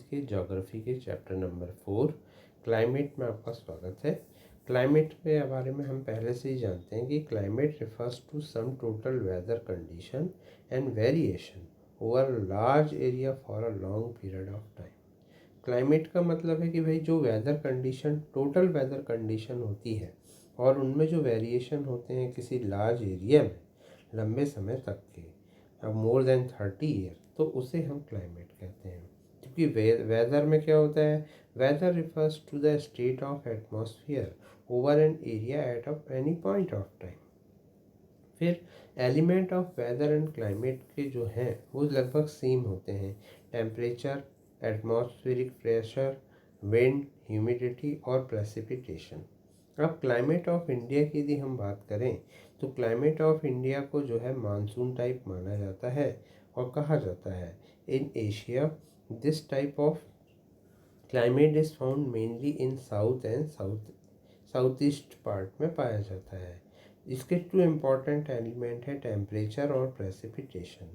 के ज्योग्राफी के chapter number 4 climate में आपका स्वागत है। क्लाइमेट के बारे में हम पहले से ही जानते हैं कि climate refers to some total weather condition and variation over large area for a long period of time. Climate का मतलब है कि भाई जो weather condition total weather condition होती है और उनमें जो वेरिएशन होते हैं किसी लार्ज एरिया में लंबे समय तक के, अब मोर देन 30 ईयर, तो उसे हम क्लाइमेट कहते हैं। क्योंकि वेदर में क्या होता है, weather refers to the state of atmosphere over an area at of any point of time. फिर element of weather and climate के जो हैं वो लगभग सेम होते हैं। Temperature, atmospheric pressure, wind, humidity और प्रेसिपिटेशन। अब क्लाइमेट ऑफ इंडिया की यदि हम बात करें तो क्लाइमेट ऑफ इंडिया को जो है मानसून टाइप माना जाता है और कहा जाता है। In Asia this type of climate is found mainly in south and south east part में पाया जाता है। इसके टू इम्पॉर्टेंट एलिमेंट है टेम्परेचर और प्रेसिपिटेशन।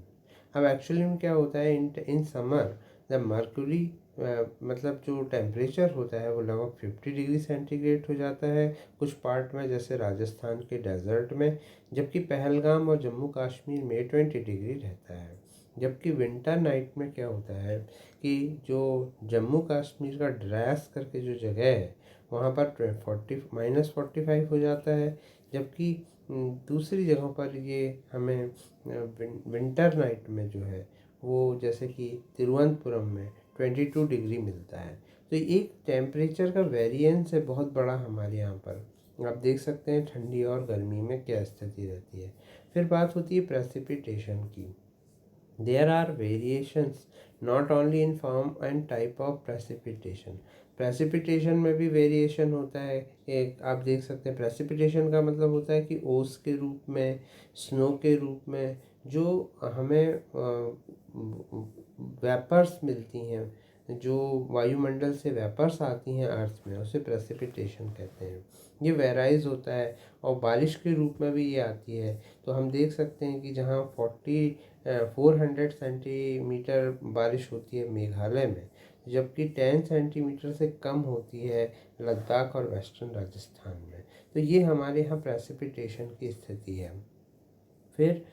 अब एक्चुअली में क्या होता है, इन समर द मर्क्यूरी मतलब जो टेम्परेचर होता है वो लगभग 50 डिग्री सेंटीग्रेड हो जाता है कुछ पार्ट में, जैसे राजस्थान के डेजर्ट में, जबकि पहलगाम और जम्मू कश्मीर में 20 डिग्री रहता है। जबकि विंटर नाइट में क्या होता है कि जो जम्मू कश्मीर का ड्रास करके जो जगह है वहाँ पर -45 हो जाता है, जबकि दूसरी जगहों पर ये हमें विंटर नाइट में जो है वो जैसे कि तिरुवनंतपुरम में 22 डिग्री मिलता है। तो एक टेम्परेचर का वेरिएंस है बहुत बड़ा हमारे यहाँ पर। आप देख सकते हैं ठंडी और गर्मी में क्या स्थिति रहती है। फिर बात होती है प्रेसिपिटेशन की। There are variations not only in form and type of precipitation. Precipitation में भी वेरिएशन होता है। एक आप देख सकते हैं प्रेसिपिटेशन का मतलब होता है कि ओस के रूप में, स्नो के रूप में जो हमें वेपर्स मिलती हैं, जो वायुमंडल से वेपर्स आती हैं अर्थ में, उसे प्रेसिपिटेशन कहते हैं। ये वेराइज होता है और बारिश के रूप में भी ये आती है। तो हम देख सकते हैं कि जहाँ 400 सेंटीमीटर बारिश होती है मेघालय में, जबकि 10 सेंटीमीटर से कम होती है लद्दाख और वेस्टर्न राजस्थान में। तो ये हमारे यहाँ प्रेसिपिटेशन की स्थिति है। फिर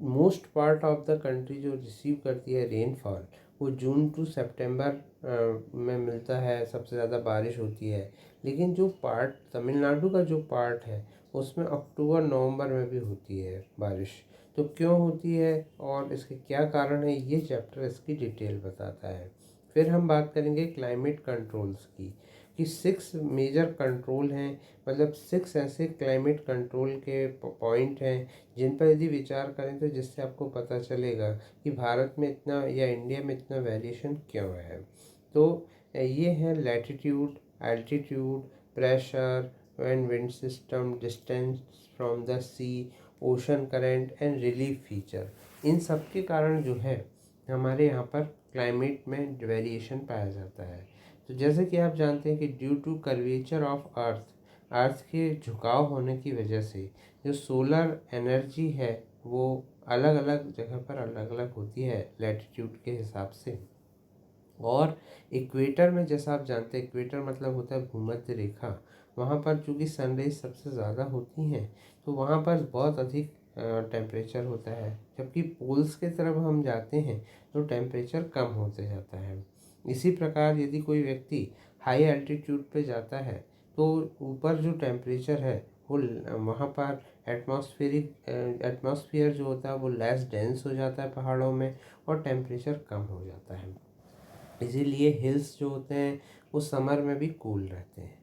most part of the country जो रिसीव करती है रेनफॉल वो जून टू सितंबर में मिलता है, सबसे ज़्यादा बारिश होती है। लेकिन जो पार्ट तमिलनाडु का जो पार्ट है उसमें अक्टूबर नवंबर में भी होती है बारिश। तो क्यों होती है और इसके क्या कारण है, ये चैप्टर इसकी डिटेल बताता है। फिर हम बात करेंगे क्लाइमेट कंट्रोल्स की कि 6 मेजर कंट्रोल हैं, मतलब 6 ऐसे क्लाइमेट कंट्रोल के पॉइंट हैं जिन पर यदि विचार करें तो जिससे आपको पता चलेगा कि भारत में इतना या इंडिया में इतना वेरिएशन क्यों है। तो ये हैं latitude, altitude, pressure and wind system, distance from the sea, ocean current and relief feature. इन सब के कारण जो है हमारे यहाँ पर क्लाइमेट में वेरिएशन पाया जाता है। तो जैसे कि आप जानते हैं कि due to curvature of earth के झुकाव होने की वजह से जो सोलर एनर्जी है वो अलग अलग जगह पर अलग अलग होती है लैटिट्यूड के हिसाब से। और इक्वेटर में जैसा आप जानते हैं, इक्वेटर मतलब होता है भूमध्य रेखा, वहाँ पर चूँकि सनराइज सबसे ज़्यादा होती हैं तो वहाँ पर बहुत अधिक टेम्परेचर होता है, जबकि पोल्स के तरफ हम जाते हैं तो टेम्परेचर कम होते जाता है। इसी प्रकार यदि कोई व्यक्ति हाई एल्टीट्यूड पे जाता है तो ऊपर जो टेम्परेचर है वो वहाँ पर एटमॉस्फेयर जो होता है वो लेस डेंस हो जाता है पहाड़ों में और टेम्परेचर कम हो जाता है। इसीलिए हिल्स जो होते हैं वो समर में भी कूल रहते हैं।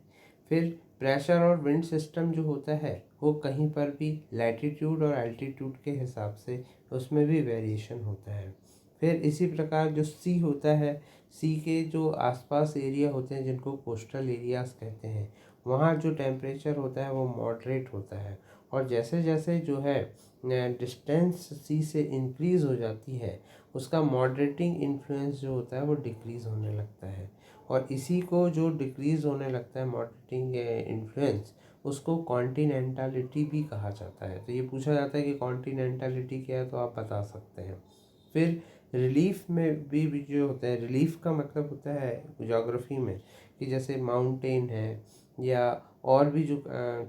फिर प्रेशर और विंड सिस्टम जो होता है वो कहीं पर भी लैटिट्यूड और एल्टीट्यूड के हिसाब से उसमें भी वेरिएशन होता है। फिर इसी प्रकार जो सी होता है, सी के जो आसपास एरिया होते हैं जिनको कोस्टल एरियाज कहते हैं, वहाँ जो टेम्परेचर होता है वो मॉडरेट होता है। और जैसे जैसे जो है डिस्टेंस सी से इंक्रीज़ हो जाती है उसका मॉडरेटिंग इन्फ्लुएंस जो होता है वो डिक्रीज़ होने लगता है। और इसी को जो डिक्रीज़ होने लगता है मॉडरेटिंग इन्फ्लुएंस, उसको कॉन्टिनेंटलिटी भी कहा जाता है। तो ये पूछा जाता है कि कॉन्टिनेंटलिटी क्या है, तो आप बता सकते हैं। फिर रिलीफ में भी जो होते हैं, रिलीफ का मतलब होता है ज्योग्राफी में कि जैसे माउंटेन है या और भी जो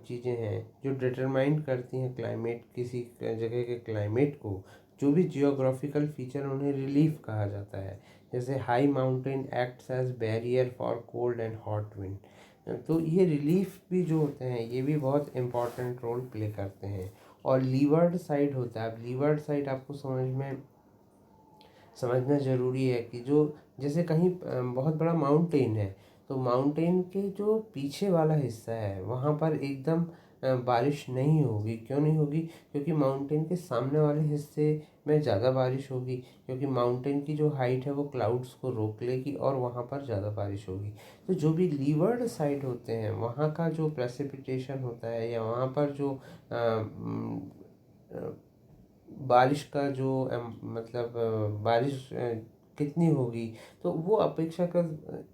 चीज़ें हैं जो डिटरमाइन करती हैं क्लाइमेट, किसी जगह के क्लाइमेट को, जो भी जियोग्राफिकल फीचर, उन्हें रिलीफ कहा जाता है। जैसे high mountain acts as barrier for cold and hot wind. तो ये रिलीफ भी जो होते हैं ये भी बहुत इम्पॉर्टेंट रोल प्ले करते हैं। और लीवर्ड साइड होता है। अब लीवर्ड साइड आपको समझना ज़रूरी है कि जो जैसे कहीं बहुत बड़ा माउंटेन है, तो माउंटेन के जो पीछे वाला हिस्सा है वहाँ पर एकदम बारिश नहीं होगी। क्यों नहीं होगी? क्योंकि माउंटेन के सामने वाले हिस्से में ज़्यादा बारिश होगी, क्योंकि माउंटेन की जो हाइट है वो क्लाउड्स को रोक लेगी और वहाँ पर ज़्यादा बारिश होगी। तो जो भी लीवर्ड साइड होते हैं वहाँ का जो प्रेसिपिटेशन होता है या वहाँ पर जो बारिश का जो मतलब बारिश कितनी होगी, तो वो अपेक्षाकृत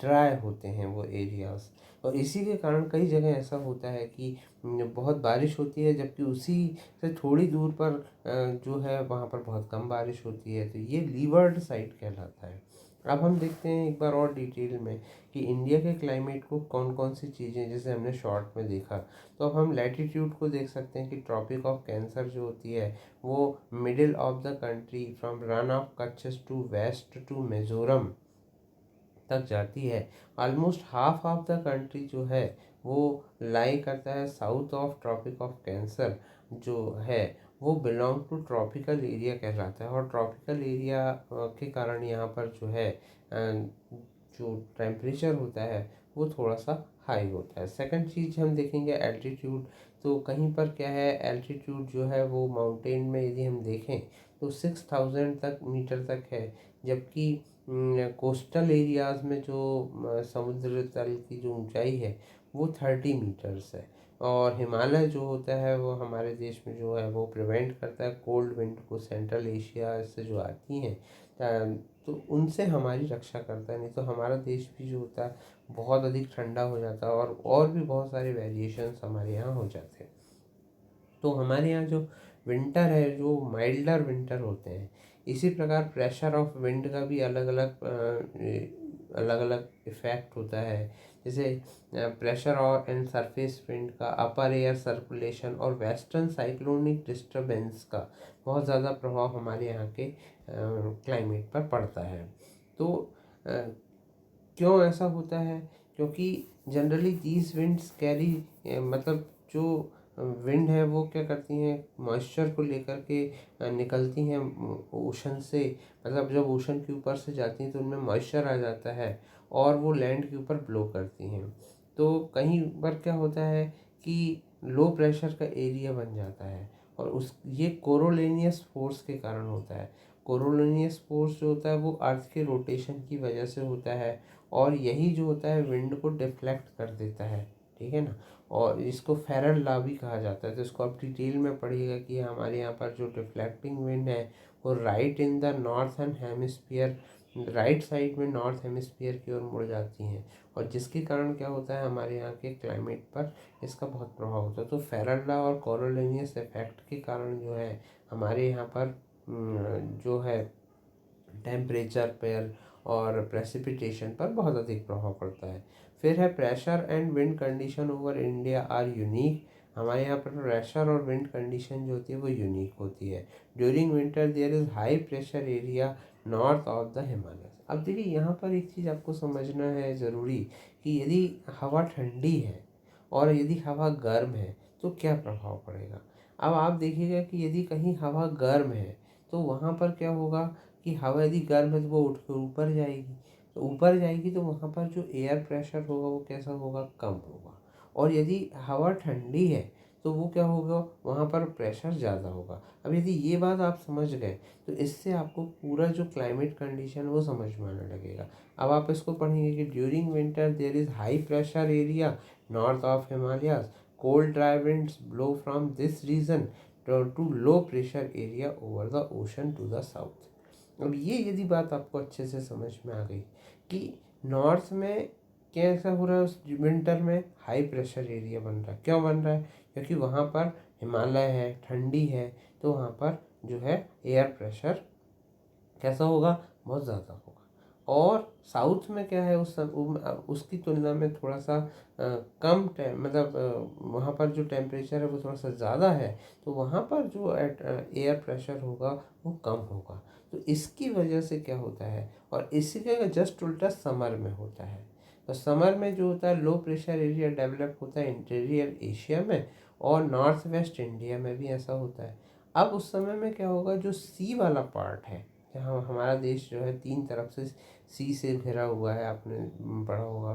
ड्राई होते हैं वो एरियाज। और इसी के कारण कई जगह ऐसा होता है कि बहुत बारिश होती है, जबकि उसी से थोड़ी दूर पर जो है वहाँ पर बहुत कम बारिश होती है। तो ये लीवर्ड साइड कहलाता है। अब हम देखते हैं एक बार और डिटेल में कि इंडिया के क्लाइमेट को कौन कौन सी चीज़ें, जैसे हमने शॉर्ट में देखा, तो अब हम लैटिट्यूड को देख सकते हैं कि ट्रॉपिक ऑफ कैंसर जो होती है वो middle of the country from Rann of कच्छस टू वेस्ट टू मिजोरम तक जाती है। Almost half of the country जो है वो लाई करता है south of tropic of cancer जो है वो बिलोंग टू ट्रॉपिकल एरिया कहलाता है। और ट्रॉपिकल एरिया के कारण यहाँ पर जो है जो टेम्परेचर होता है वो थोड़ा सा हाई होता है। सेकंड चीज़ हम देखेंगे एल्टीट्यूड। तो कहीं पर क्या है, एल्टीट्यूड जो है वो माउंटेन में यदि हम देखें तो 6000 तक मीटर तक है, जबकि कोस्टल एरियाज़ में जो समुद्र तल की जो ऊंचाई है वो 30 मीटर्स है। और हिमालय जो होता है वो हमारे देश में जो है वो प्रिवेंट करता है कोल्ड विंड को, सेंट्रल एशिया से जो आती हैं तो उनसे हमारी रक्षा करता है। नहीं तो हमारा देश भी जो होता है बहुत अधिक ठंडा हो जाता है और भी बहुत सारे वेरिएशंस हमारे यहाँ हो जाते हैं। तो हमारे यहाँ जो विंटर है जो माइल्डर विंटर होते हैं। इसी प्रकार प्रेशर ऑफ विंड का भी अलग अलग इफेक्ट होता है। जैसे प्रेशर और एंड सरफेस विंड का, अपर एयर सर्कुलेशन और वेस्टर्न साइक्लोनिक डिस्टरबेंस का बहुत ज़्यादा प्रभाव हमारे यहाँ के क्लाइमेट पर पड़ता है। तो क्यों ऐसा होता है? क्योंकि जनरली दीज विंड्स कैरी मतलब जो विंड है वो क्या करती हैं, मॉइस्चर को लेकर के निकलती हैं ओशन से। मतलब जब ओशन के ऊपर से जाती हैं तो उनमें मॉइस्चर आ जाता है और वो लैंड के ऊपर ब्लो करती हैं। तो कहीं पर क्या होता है कि लो प्रेशर का एरिया बन जाता है और उस ये कोरोलेनियस फोर्स के कारण होता है। कोरोलेनियस फोर्स जो होता है वो अर्थ के रोटेशन की वजह से होता है और यही जो होता है विंड को डिफ्लेक्ट कर देता है। ठीक है ना? और इसको फेरल लॉ भी कहा जाता है। तो इसको आप डिटेल में पढ़िएगा कि हमारे यहाँ पर जो डिफ्लेक्टिंग विंड है वो right in the northern hemisphere, right side में नॉर्थ हेमिस्फीयर की ओर मुड़ जाती हैं और जिसके कारण क्या होता है हमारे यहाँ के क्लाइमेट पर इसका बहुत प्रभाव होता है। तो फेरल लॉ और कोरोलेनियस इफेक्ट के कारण जो है हमारे यहाँ पर जो है टेम्परेचर पर और प्रेसिपिटेशन पर बहुत अधिक प्रभाव पड़ता है। फिर है pressure and wind condition over India are unique. हमारे यहाँ पर प्रेशर और विंड कंडीशन जो होती है वो यूनिक होती है। During winter there is high pressure area north of the Himalaya. अब देखिए यहाँ पर एक चीज़ आपको समझना है ज़रूरी कि यदि हवा ठंडी है और यदि हवा गर्म है तो क्या प्रभाव पड़ेगा। अब आप देखिएगा कि यदि कहीं हवा गर्म है तो वहाँ पर क्या होगा कि हवा यदि गर्म है तो वो उठ कर ऊपर जाएगी। तो ऊपर जाएगी तो वहाँ पर जो एयर प्रेशर होगा वो कैसा होगा, कम होगा। और यदि हवा ठंडी है तो वो क्या होगा, वहाँ पर प्रेशर ज़्यादा होगा। अब यदि ये बात आप समझ गए तो इससे आपको पूरा जो क्लाइमेट कंडीशन वो समझ में आने लगेगा। अब आप इसको पढ़ेंगे कि during winter there is high pressure area north of Himalayas, cold dry winds blow from this region to low pressure area over the ocean to the south. अब ये यदि बात आपको अच्छे से समझ में आ गई कि नॉर्थ में कैसा हो रहा है, उस विंटर में हाई प्रेशर एरिया बन रहा है। क्यों बन रहा है? क्योंकि वहाँ पर हिमालय है, ठंडी है, तो वहाँ पर जो है एयर प्रेशर कैसा होगा, बहुत ज़्यादा होगा। और साउथ में क्या है, उसकी तुलना में थोड़ा सा कम मतलब वहाँ पर जो टेम्परेचर है वो थोड़ा सा ज़्यादा है, तो वहाँ पर जो एयर प्रेशर होगा वो कम होगा। तो इसकी वजह से क्या होता है, और इसी का जस्ट उल्टा समर में होता है। तो समर में जो होता है लो प्रेशर एरिया डेवलप होता है इंटीरियर एशिया में, और नॉर्थ वेस्ट इंडिया में भी ऐसा होता है। अब उस समय में क्या होगा, जो सी वाला पार्ट है, जहाँ हमारा देश जो है तीन तरफ से सी से घिरा हुआ है, आपने पढ़ा होगा,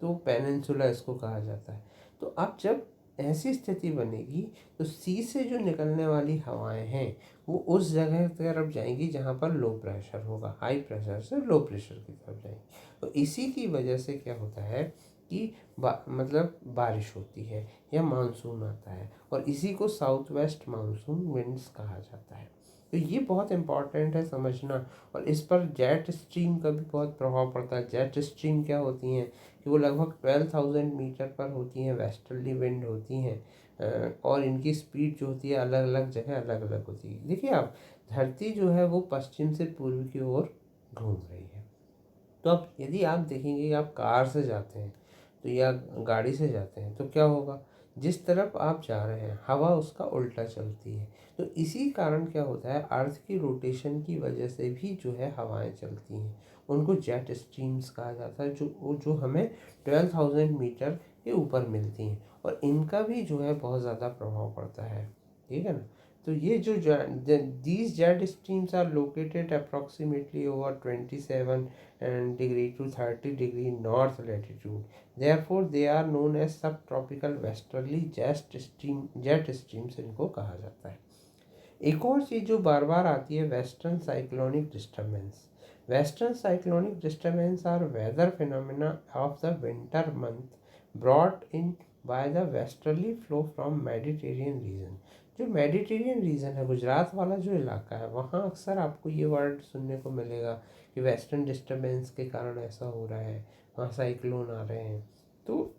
तो पेनिनसुला इसको कहा जाता है। तो अब जब ऐसी स्थिति बनेगी, तो सी से जो निकलने वाली हवाएं हैं वो उस जगह की तरफ जाएंगी जहाँ पर लो प्रेशर होगा, हाई प्रेशर से लो प्रेशर की तरफ जाएंगी। तो इसी की वजह से क्या होता है कि मतलब बारिश होती है या मानसून आता है, और इसी को साउथ वेस्ट मानसून विंड्स कहा जाता है। तो ये बहुत इम्पॉर्टेंट है समझना। और इस पर जेट स्ट्रीम का भी बहुत प्रभाव पड़ता है। जेट स्ट्रीम क्या होती हैं कि वो लगभग 12,000 मीटर पर होती हैं, वेस्टर्ली विंड होती हैं, और इनकी स्पीड जो होती है अलग अलग जगह अलग अलग होती है। देखिए आप, धरती जो है वो पश्चिम से पूर्व की ओर घूम रही है। तो अब यदि आप देखेंगे कि आप कार से जाते हैं तो या गाड़ी से जाते हैं तो क्या होगा, जिस तरफ आप जा रहे हैं हवा उसका उल्टा चलती है। तो इसी कारण क्या होता है, अर्थ की रोटेशन की वजह से भी जो है हवाएं चलती हैं, उनको जेट स्ट्रीम्स कहा जाता है, जो हमें 12,000 मीटर के ऊपर मिलती हैं, और इनका भी जो है बहुत ज़्यादा प्रभाव पड़ता है। ठीक है ना। तो ये जो these jet streams are located approximately over 27 and degree to 30 degree north latitude. Therefore, they are known as subtropical westerly jet streams इनको कहा जाता है। एक और चीज़ जो बार बार आती है, western cyclonic disturbance. Western cyclonic disturbance are weather phenomena of the winter month brought in by the westerly flow from Mediterranean region. जो मेडिटेरियन रीजन है, गुजरात वाला जो इलाका है, वहाँ अक्सर आपको ये वर्ड सुनने को मिलेगा कि वेस्टर्न डिस्टर्बेंस के कारण ऐसा हो रहा है, वहाँ साइक्लोन आ रहे हैं। तो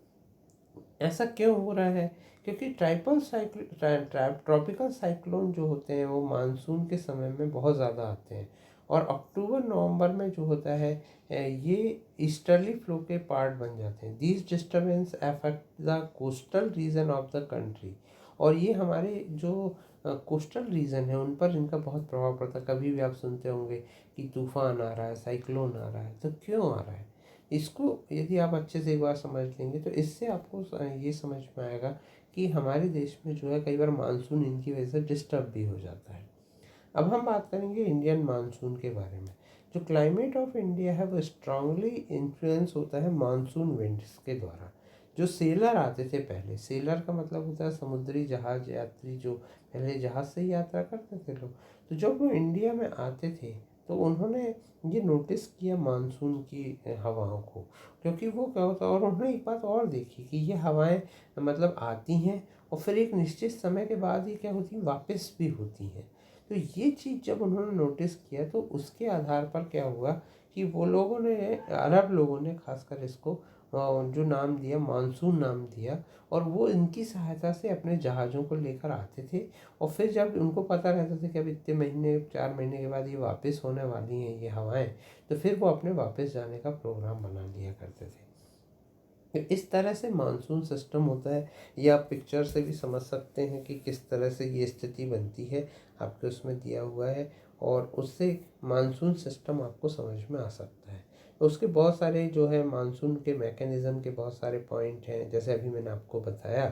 ऐसा क्यों हो रहा है, क्योंकि ट्रॉपिकल साइक्लोन जो होते हैं वो मानसून के समय में बहुत ज़्यादा आते हैं, और अक्टूबर नवंबर में जो होता है ये ईस्टर्ली फ्लो के पार्ट बन जाते हैं। These disturbance affect the coastal region of the country, और ये हमारे जो कोस्टल रीजन है उन पर इनका बहुत प्रभाव पड़ता है। कभी भी आप सुनते होंगे कि तूफान आ रहा है, साइक्लोन आ रहा है, तो क्यों आ रहा है, इसको यदि आप अच्छे से एक बार समझ लेंगे तो इससे आपको ये समझ में आएगा कि हमारे देश में जो है कई बार मानसून इनकी वजह से डिस्टर्ब भी हो जाता है। अब हम बात करेंगे इंडियन मानसून के बारे में। जो क्लाइमेट ऑफ इंडिया है वो स्ट्रांगली इन्फ्लुएंस होता है मानसून विंड्स के द्वारा। जो सेलर आते थे पहले, सेलर का मतलब होता है समुद्री जहाज यात्री, जो पहले जहाज से ही यात्रा करते थे लोग। तो जब वो इंडिया में आते थे तो उन्होंने ये नोटिस किया मानसून की हवाओं को, क्योंकि वो क्या होता है, और उन्होंने एक बात और देखी कि ये हवाएं मतलब आती हैं और फिर एक निश्चित समय के बाद ही क्या होती हैं, वापस भी होती हैं। तो ये चीज़ जब उन्होंने नोटिस किया तो उसके आधार पर क्या हुआ कि वो लोगों ने, अरब लोगों ने खासकर इसको जो नाम दिया, मानसून नाम दिया, और वो इनकी सहायता से अपने जहाज़ों को लेकर आते थे। और फिर जब उनको पता रहता था कि अब इतने महीने 4 महीने के बाद ये वापस होने वाली हैं ये हवाएं, तो फिर वो अपने वापस जाने का प्रोग्राम बना लिया करते थे। तो इस तरह से मानसून सिस्टम होता है। ये आप पिक्चर से भी समझ सकते हैं कि किस तरह से ये स्थिति बनती है, आपके उसमें दिया हुआ है, और उससे मानसून सिस्टम आपको समझ में आ सकता है। तो उसके बहुत सारे जो है मानसून के मैकेनिज़्म के बहुत सारे पॉइंट हैं, जैसे अभी मैंने आपको बताया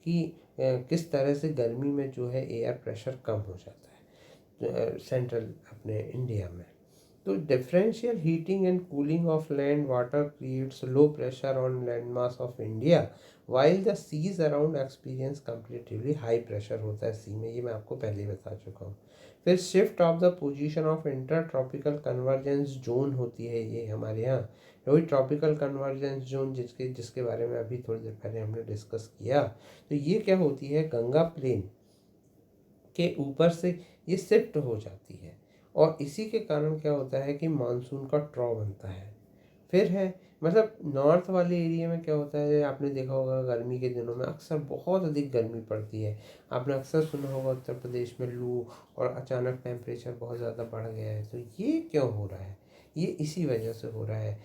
कि किस तरह से गर्मी में जो है एयर प्रेशर कम हो जाता है सेंट्रल अपने इंडिया में। तो differential heating and cooling of land water creates low pressure on land mass of India, while the seas around experience comparatively high pressure होता है सी में, ये मैं आपको पहले ही बता चुका हूँ। फिर shift of the position of inter tropical convergence zone होती है ये हमारे यहाँ, वही ट्रॉपिकल कन्वर्जेंस जोन जिसके बारे में अभी थोड़ी देर पहले हमने डिस्कस किया। तो ये क्या होती है, गंगा प्लेन के ऊपर से ये शिफ्ट हो जाती है, और इसी के कारण क्या होता है कि मानसून का ट्रॉ बनता है। फिर है मतलब नॉर्थ वाले एरिया में क्या होता है, आपने देखा होगा गर्मी के दिनों में अक्सर बहुत अधिक गर्मी पड़ती है। आपने अक्सर सुना होगा उत्तर प्रदेश में लू और अचानक टेम्परेचर बहुत ज़्यादा बढ़ गया है। तो ये क्यों हो रहा है? ये इसी वजह से हो रहा है,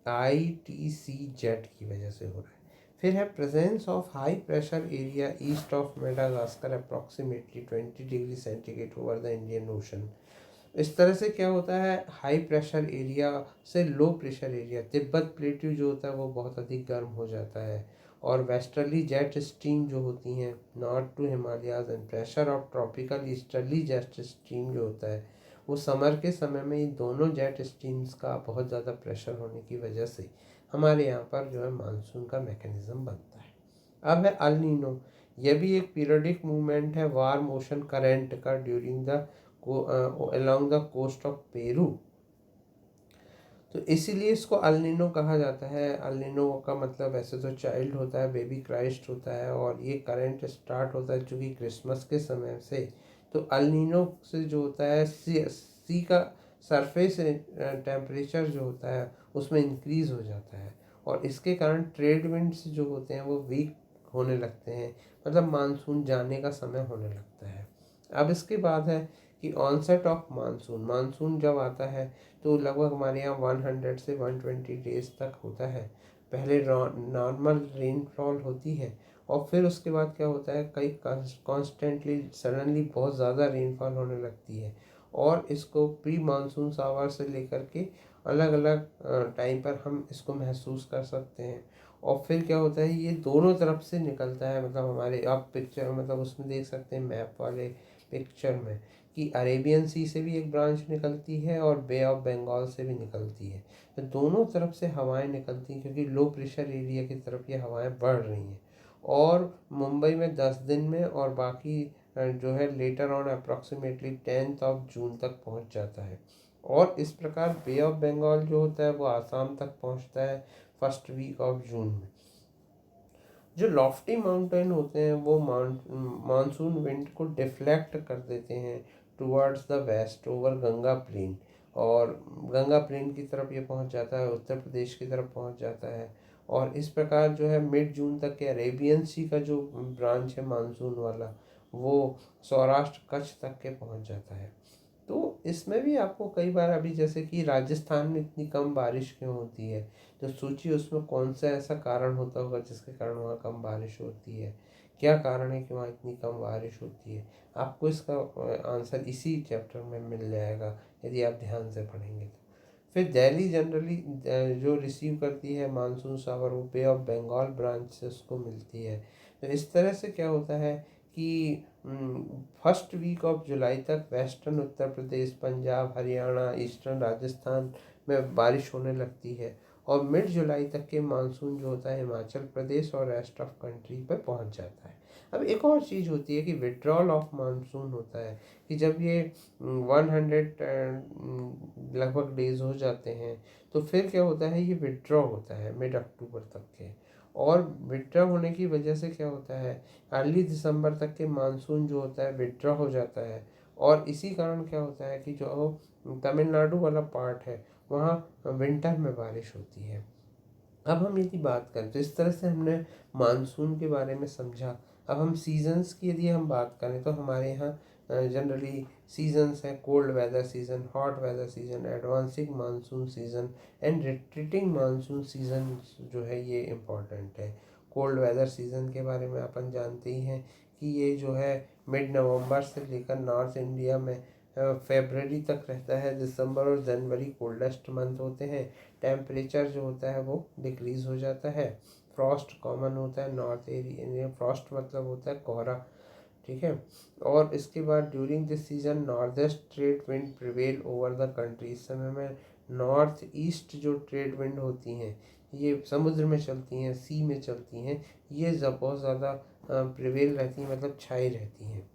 ITC जेट की वजह से हो रहा है। फिर है presence of high pressure area east of Madagascar approximately 20 degree centigrade over the Indian ocean. इस तरह से क्या होता है, हाई प्रेशर एरिया से लो प्रेशर एरिया, तिब्बत प्लेट्यू जो होता है वो बहुत अधिक गर्म हो जाता है। और वेस्टर्ली जेट स्ट्रीम जो होती हैं north to Himalayas and pressure of tropical easterly jet stream जो होता है वो समर के समय में इन दोनों जेट स्ट्रीम्स का बहुत ज़्यादा प्रेशर होने की वजह से हमारे यहाँ पर जो है मानसून का मैकेनिज्म बनता है। अब है अल नीनो। यह भी एक पीरियडिक मूवमेंट है वार्म ओशन करंट का during the along the coast of Peru. तो इसीलिए इसको अल नीनो कहा जाता है। अल नीनो का मतलब वैसे तो चाइल्ड होता है, बेबी क्राइस्ट होता है, और ये करंट स्टार्ट होता है चूँकि क्रिसमस के समय से। तो अल नीनो से जो होता है सी का सरफेस टेम्परेचर जो होता है उसमें इंक्रीज़ हो जाता है, और इसके कारण ट्रेड विंड्स जो होते हैं वो वीक होने लगते हैं, मतलब मानसून जाने का समय होने लगता है। अब इसके बाद है कि ऑनसेट ऑफ मानसून। मानसून जब आता है तो लगभग हमारे यहाँ 100 से 120 डेज तक होता है। पहले नॉर्मल रेनफॉल होती है, और फिर उसके बाद क्या होता है, कई कॉन्स्टेंटली सडनली बहुत ज़्यादा रेनफॉल होने लगती है। और इसको प्री मानसून सावर से लेकर के अलग अलग टाइम पर हम इसको महसूस कर सकते हैं। और फिर क्या होता है, ये दोनों तरफ से निकलता है, मतलब हमारे आप पिक्चर मतलब उसमें देख सकते हैं मैप वाले पिक्चर में कि अरेबियन सी से भी एक ब्रांच निकलती है और बे ऑफ बंगाल से भी निकलती है। तो दोनों तरफ से हवाएं निकलती हैं क्योंकि लो प्रेशर एरिया की तरफ ये हवाएं बढ़ रही हैं। और मुंबई में 10 दिन में, और बाकी जो है लेटर ऑन अप्रॉक्सीमेटली 10 जून तक पहुंच जाता है। और इस प्रकार बे ऑफ बंगाल जो होता है वो आसाम तक पहुंचता है फर्स्ट वीक ऑफ जून में। जो लॉफ्टी माउंटेन होते हैं वो मानसून विंड को डिफ्लेक्ट कर देते हैं towards the west over Ganga plain, और गंगा प्लेन की तरफ ये पहुंच जाता है, उत्तर प्रदेश की तरफ पहुंच जाता है। और इस प्रकार जो है मिड जून तक के अरेबियन सी का जो ब्रांच है मानसून वाला वो सौराष्ट्र कच्छ तक के पहुंच जाता है। तो इसमें भी आपको कई बार अभी जैसे कि राजस्थान में इतनी कम बारिश क्यों होती है, तो सोचिए उसमें कौन सा ऐसा कारण होता होगा जिसके कारण वहाँ कम बारिश होती है। क्या कारण है कि वहाँ इतनी कम बारिश होती है? आपको इसका आंसर इसी चैप्टर में मिल जाएगा यदि आप ध्यान से पढ़ेंगे तो। फिर दिल्ली जनरली जो रिसीव करती है मानसून शावर वो बे ऑफ बंगाल ब्रांच से उसको मिलती है। तो इस तरह से क्या होता है कि फर्स्ट वीक ऑफ जुलाई तक वेस्टर्न उत्तर प्रदेश, पंजाब, हरियाणा, ईस्टर्न राजस्थान में बारिश होने लगती है, और मिड जुलाई तक के मानसून जो होता है हिमाचल प्रदेश और रेस्ट ऑफ कंट्री पर पहुंच जाता है। अब एक और चीज़ होती है कि विड्रॉल ऑफ मानसून होता है कि जब ये 100 लगभग डेज हो जाते हैं तो फिर क्या होता है, ये विड्रॉ होता है मिड अक्टूबर तक के। और विड्रॉ होने की वजह से क्या होता है, अर्ली दिसंबर तक के मानसून जो होता है विड्रॉ हो जाता है। और इसी कारण क्या होता है कि जो तमिलनाडु वाला पार्ट है वहाँ विंटर में बारिश होती है। अब हम यदि बात करें तो इस तरह से हमने मानसून के बारे में समझा। अब हम सीजन्स की यदि हम बात करें तो हमारे यहाँ जनरली सीजन्स हैं cold weather season, hot weather season, advancing monsoon season and retreating monsoon season जो है ये इम्पॉर्टेंट है। कोल्ड वेदर सीजन के बारे में अपन जानते ही हैं कि ये जो है मिड नवंबर से लेकर नॉर्थ इंडिया में फेबररी तक रहता है। दिसंबर और जनवरी कोल्डेस्ट मंथ होते हैं। टेम्परेचर जो होता है वो डिक्रीज़ हो जाता है। फ्रॉस्ट कॉमन होता है नॉर्थ एरिया, फ्रॉस्ट मतलब होता है कोहरा, ठीक है। और इसके बाद during this season north east trade wind prevail over the country. इस समय में नॉर्थ ईस्ट जो ट्रेड विंड होती हैं ये समुद्र में चलती हैं, सी में चलती हैं, ये बहुत ज़्यादा प्रिवेल रहती हैं, मतलब छाई रहती हैं।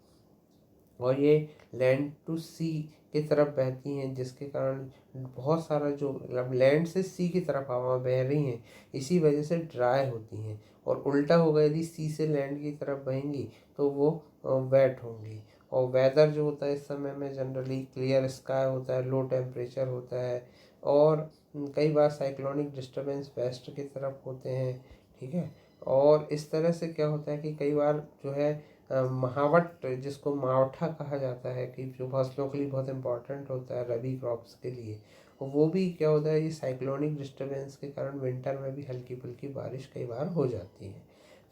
और ये लैंड टू सी की तरफ बहती हैं जिसके कारण बहुत सारा जो लैंड से सी की तरफ हवा बह रही हैं इसी वजह से ड्राई होती हैं। और उल्टा होगा यदि सी से लैंड की तरफ बहेंगी तो वो वेट होंगी। और वेदर जो होता है इस समय में जनरली क्लियर स्काई होता है, लो टेम्परेचर होता है, और कई बार साइक्लोनिक डिस्टर्बेंस वेस्ट की तरफ होते हैं, ठीक है। और इस तरह से क्या होता है कि कई बार जो है महावट, जिसको मावठा कहा जाता है, कि जो फसलों के लिए बहुत इंपॉर्टेंट होता है रबी क्रॉप्स के लिए, वो भी क्या होता है, ये साइक्लोनिक डिस्टर्बेंस के कारण विंटर में भी हल्की फुल्की बारिश कई बार हो जाती है।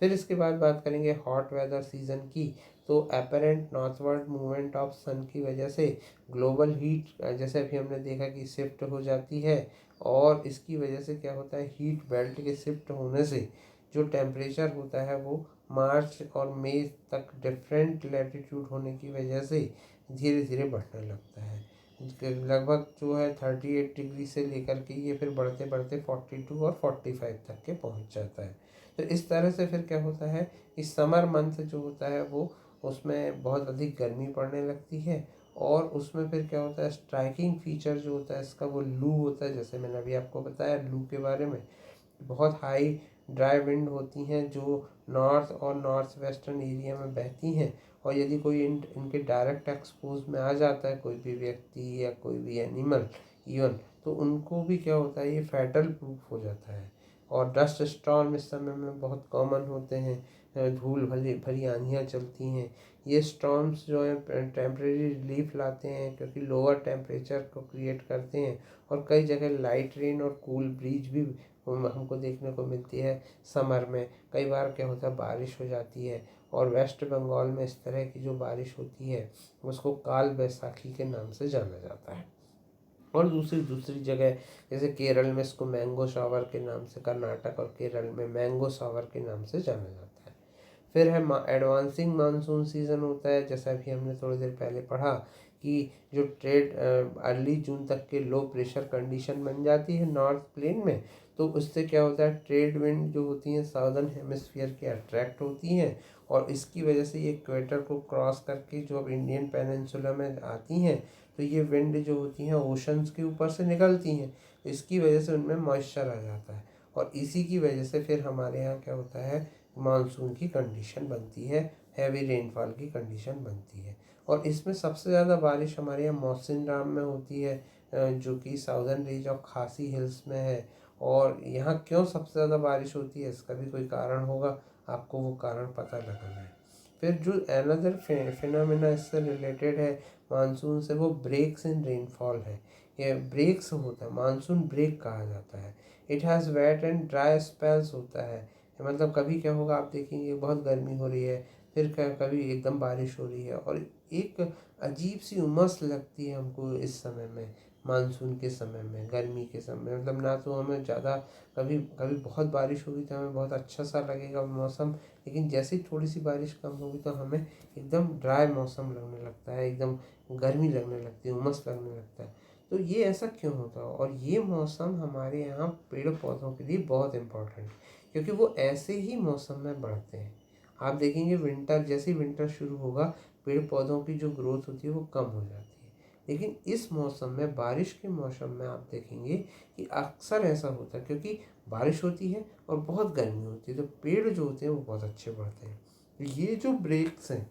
फिर इसके बाद बात करेंगे हॉट वेदर सीज़न की। तो अपेरेंट नॉर्थवर्ड मूवमेंट ऑफ सन की वजह से ग्लोबल हीट, जैसे अभी हमने देखा कि शिफ्ट हो जाती है, और इसकी वजह से क्या होता है, हीट बेल्ट के शिफ्ट होने से जो टेम्परेचर होता है वो मार्च और मई तक डिफरेंट लैटिट्यूड होने की वजह से धीरे धीरे बढ़ने लगता है। लगभग जो है 38 डिग्री से लेकर के ये फिर बढ़ते बढ़ते 42 और 45 तक के पहुंच जाता है। तो इस तरह से फिर क्या होता है, इस समर मंथ जो होता है वो, उसमें बहुत अधिक गर्मी पड़ने लगती है, और उसमें फिर क्या होता है, स्ट्राइकिंग फीचर जो होता है इसका वो लू होता है। जैसे मैंने अभी आपको बताया लू के बारे में, बहुत हाई ड्राई विंड होती हैं जो नॉर्थ और नॉर्थ वेस्टर्न एरिया में बहती हैं, और यदि कोई इनके डायरेक्ट एक्सपोज में आ जाता है, कोई भी व्यक्ति या कोई भी एनिमल इवन, तो उनको भी क्या होता है, ये फैटल प्रूफ हो जाता है। और डस्ट स्टॉर्म इस समय में बहुत कॉमन होते हैं, धूल भरी भरी आंधियाँ चलती हैं। ये स्टॉर्म्स जो है टेम्परेरी रिलीफ लाते हैं, क्योंकि लोअर टेम्परेचर को क्रिएट करते हैं, और कई जगह लाइट रेन और कूल ब्रीज भी हमको देखने को मिलती है। समर में कई बार क्या होता है, बारिश हो जाती है, और वेस्ट बंगाल में इस तरह की जो बारिश होती है उसको काल बैसाखी के नाम से जाना जाता है। और दूसरी दूसरी जगह जैसे केरल में इसको मैंगो शावर के नाम से, कर्नाटक और केरल में मैंगो शावर के नाम से जाना जाता है। फिर है एडवांसिंग मानसून सीज़न होता है, जैसा अभी हमने थोड़ी देर पहले पढ़ा कि जो ट्रेड अर्ली जून तक के लो प्रेशर कंडीशन बन जाती है नॉर्थ प्लेन में, तो उससे क्या होता है, ट्रेड विंड जो होती हैं साउदर्न हेमिस्फीयर के अट्रैक्ट होती हैं, और इसकी वजह से ये इक्वेटर को क्रॉस करके जो अब इंडियन पेनिनसुला में आती हैं, तो ये विंड जो होती हैं ओशंस के ऊपर से निकलती हैं, तो इसकी वजह से उनमें मॉइस्चर आ जाता है, और इसी की वजह से फिर हमारे यहाँ क्या होता है, मानसून की कंडीशन बनती है, हैवी रेनफॉल की कंडीशन बनती है। और इसमें सबसे ज़्यादा बारिश हमारे यहाँ मौसिनराम में होती है, जो कि साउदर्न रेंज ऑफ खासी हिल्स में है। और यहाँ क्यों सबसे ज़्यादा बारिश होती है, इसका भी कोई कारण होगा, आपको वो कारण पता लगाना है। फिर जो अनदर फिनोमेना इससे रिलेटेड है मानसून से, वो ब्रेक्स इन रेनफॉल है। ये ब्रेक्स होता है, मानसून ब्रेक कहा जाता है। It has wait and dry spells होता है, मतलब कभी क्या होगा, आप देखेंगे बहुत गर्मी हो रही है, फिर कभी एकदम बारिश हो रही है, और एक अजीब सी उमस लगती है हमको इस समय में, मानसून के समय में, गर्मी के समय में। मतलब ना तो हमें ज़्यादा, कभी कभी बहुत बारिश होगी तो हमें बहुत अच्छा सा लगेगा मौसम, लेकिन जैसे ही थोड़ी सी बारिश कम होगी तो हमें एकदम ड्राई मौसम लगने लगता है, एकदम गर्मी लगने लगती है, उमस लगने लगता है। तो ये ऐसा क्यों होता है, और ये मौसम हमारे यहाँ पेड़ पौधों के लिए बहुत इम्पोर्टेंट है, क्योंकि वो ऐसे ही मौसम में बढ़ते हैं। आप देखेंगे विंटर, जैसे ही विंटर शुरू होगा, पेड़ पौधों की जो ग्रोथ होती है वो कम हो जाती है। लेकिन इस मौसम में, बारिश के मौसम में, आप देखेंगे कि अक्सर ऐसा होता है, क्योंकि बारिश होती है और बहुत गर्मी होती है, तो पेड़ जो होते हैं वो बहुत अच्छे बढ़ते हैं। तो ये जो ब्रेक्स हैं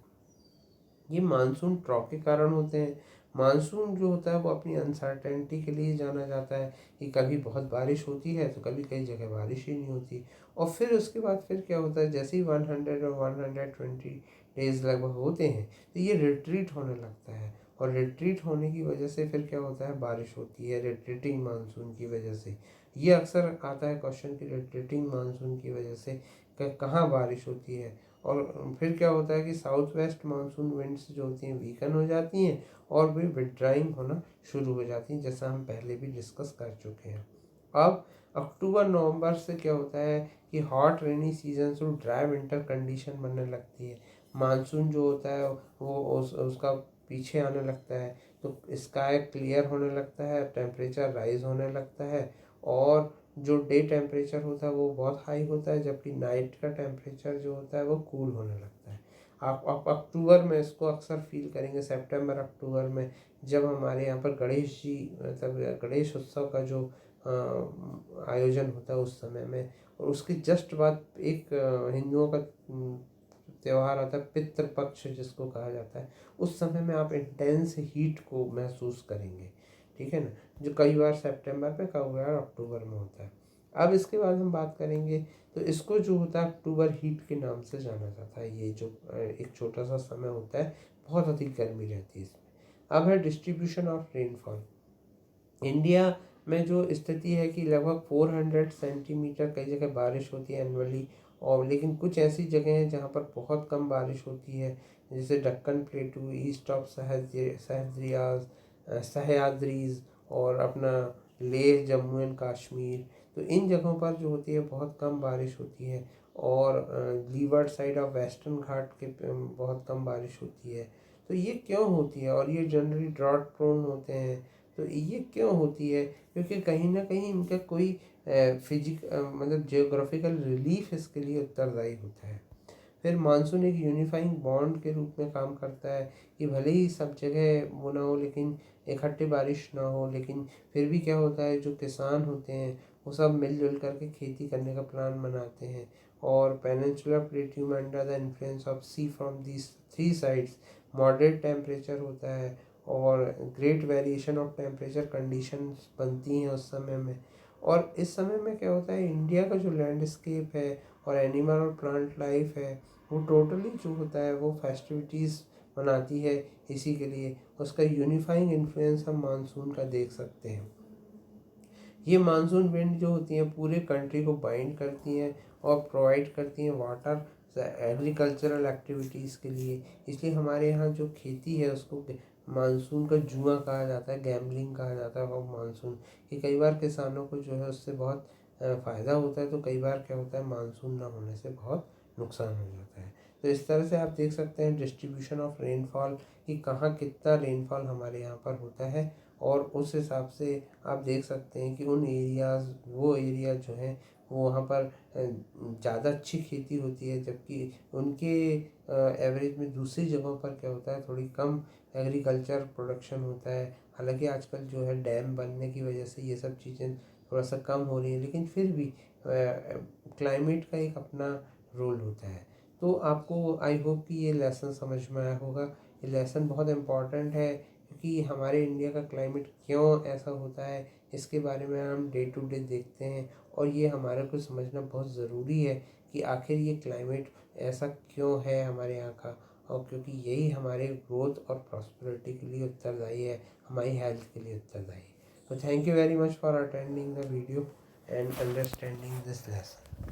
ये मानसून ड्रॉप के कारण होते हैं। मानसून जो होता है वो अपनी अनसर्टेनिटी के लिए जाना जाता है, कि कभी बहुत बारिश होती है तो कभी कई जगह बारिश ही नहीं होती। और फिर उसके बाद फिर क्या होता है, जैसे ही 100 और 120 डेज लगभग होते हैं, तो ये रिट्रीट होने लगता है, और रिट्रीट होने की वजह से फिर क्या होता है, बारिश होती है रिट्रीटिंग मानसून की वजह से। ये अक्सर आता है क्वेश्चन कि रिट्रीटिंग मानसून की वजह से कहाँ बारिश होती है। और फिर क्या होता है कि साउथ वेस्ट मानसून विंड्स जो होती हैं वीकन हो जाती हैं, और वे विड्राइंग होना शुरू हो जाती हैं, जैसा हम पहले भी डिस्कस कर चुके हैं। अब अक्टूबर नवंबर से क्या होता है कि हॉट रेनी सीजन से ड्राई विंटर कंडीशन बनने लगती है। मानसून जो होता है वो उसका पीछे आने लगता है, तो स्काई क्लियर होने लगता है, टेम्परेचर राइज होने लगता है, और जो डे टेम्परेचर होता है वो बहुत हाई होता है, जबकि नाइट का टेम्परेचर जो होता है वो कूल होने लगता है। आप अक्टूबर में इसको अक्सर फील करेंगे, सितंबर अक्टूबर में, जब हमारे यहाँ पर गणेश जी, मतलब गणेश उत्सव का जो आयोजन होता है उस समय में, और उसके जस्ट बाद एक हिंदुओं का त्यौहार आता है पितृपक्ष जिसको कहा जाता है, उस समय में आप इंटेंस हीट को महसूस करेंगे। ठीक है ना, जो कई बार सितंबर में, कई बार अक्टूबर में होता है। अब इसके बाद हम बात करेंगे तो इसको जो होता है अक्टूबर हीट के नाम से जाना जाता है। ये जो एक छोटा सा समय होता है, बहुत अधिक गर्मी रहती है इसमें। अब है डिस्ट्रीब्यूशन ऑफ रेनफॉल। इंडिया में जो स्थिति है कि लगभग 400 सेंटीमीटर कई जगह बारिश होती है एनुअली, और लेकिन कुछ ऐसी जगह हैं जहाँ पर बहुत कम बारिश होती है, जैसे दक्कन प्लेटू, ईस्ट ऑफ सह्याद्रीज और अपना लेह, जम्मू एंड कश्मीर। तो इन जगहों पर जो होती है बहुत कम बारिश होती है, और लीवर्ड साइड ऑफ वेस्टर्न घाट के बहुत कम बारिश होती है। तो ये क्यों होती है, और ये जनरली ड्रॉट प्रोन होते हैं। तो ये क्यों होती है, क्योंकि कहीं ना कहीं इनका कोई मतलब जियोग्राफिकल रिलीफ इसके लिए उत्तरदायी होता है। फिर मानसून एक यूनिफाइंग बॉन्ड के रूप में काम करता है कि भले ही सब जगह वो ना हो, लेकिन इकट्ठे बारिश ना हो, लेकिन फिर भी क्या होता है, जो किसान होते हैं वो सब मिलजुल करके खेती करने का प्लान बनाते हैं। और पेनिनसुलर प्लेट्यू में under the influence of sea from these 3 sides moderate temperature होता है, और great variation of temperature conditions बनती हैं उस समय में। और इस समय में क्या होता है, इंडिया का जो लैंडस्केप है और एनिमल और प्लांट लाइफ है, वो टोटली जो होता है वो फेस्टिविटीज़ मनाती है। इसी के लिए उसका यूनिफाइंग इन्फ्लुएंस हम मानसून का देख सकते हैं। ये मानसून विंड जो होती हैं पूरे कंट्री को बाइंड करती हैं और प्रोवाइड करती हैं वाटर एग्रीकल्चरल एक्टिविटीज़ के लिए। इसलिए हमारे यहाँ जो खेती है उसको मानसून का जुआ कहा जाता है, गैम्बलिंग कहा जाता है। और मानसून कि कई बार किसानों को जो है उससे बहुत फ़ायदा होता है, तो कई बार क्या होता है मानसून ना होने से बहुत नुकसान हो जाता है। तो इस तरह से आप देख सकते हैं डिस्ट्रीब्यूशन ऑफ रेनफॉल कि कहाँ कितना रेनफॉल हमारे यहाँ पर होता है, और उस हिसाब से आप देख सकते हैं कि उन एरियाज़, वो एरिया जो हैं वो वहाँ पर ज़्यादा अच्छी खेती होती है, जबकि उनके एवरेज में दूसरी जगहों पर क्या होता है थोड़ी कम एग्रीकल्चर प्रोडक्शन होता है। हालांकि आजकल जो है डैम बनने की वजह से ये सब चीज़ें थोड़ा सा कम हो रही है, लेकिन फिर भी क्लाइमेट का एक अपना रोल होता है। तो आपको आई होप कि ये लेसन समझ में आया होगा। ये लेसन बहुत इम्पॉर्टेंट है, क्योंकि हमारे इंडिया का क्लाइमेट क्यों ऐसा होता है इसके बारे में हम डे टू डे देखते हैं, और ये हमारे को समझना बहुत ज़रूरी है कि आखिर ये क्लाइमेट ऐसा क्यों है हमारे यहाँ का, और क्योंकि यही हमारे ग्रोथ और प्रॉस्पेरिटी के लिए उत्तरदायी है, हमारी हेल्थ के लिए उत्तरदायी है। तो thank you very much for attending the video and understanding this lesson.